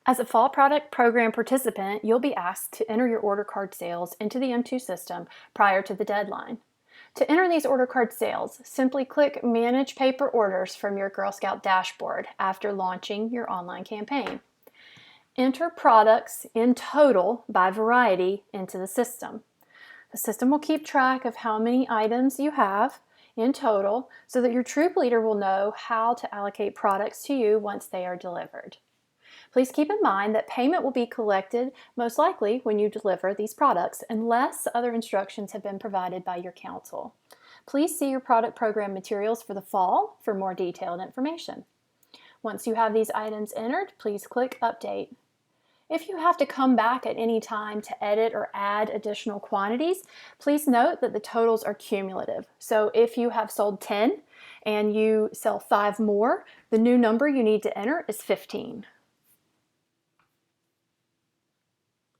As a Fall Product Program participant, you'll be asked to enter your order card sales into the M2 system prior to the deadline. To enter these order card sales, simply click Manage Paper Orders from your Girl Scout dashboard after launching your online campaign. Enter products in total by variety into the system. The system will keep track of how many items you have in total so that your troop leader will know how to allocate products to you once they are delivered. Please keep in mind that payment will be collected most likely when you deliver these products unless other instructions have been provided by your council. Please see your product program materials for the fall for more detailed information. Once you have these items entered, please click Update. If you have to come back at any time to edit or add additional quantities, please note that the totals are cumulative. So if you have sold 10 and you sell 5 more, the new number you need to enter is 15.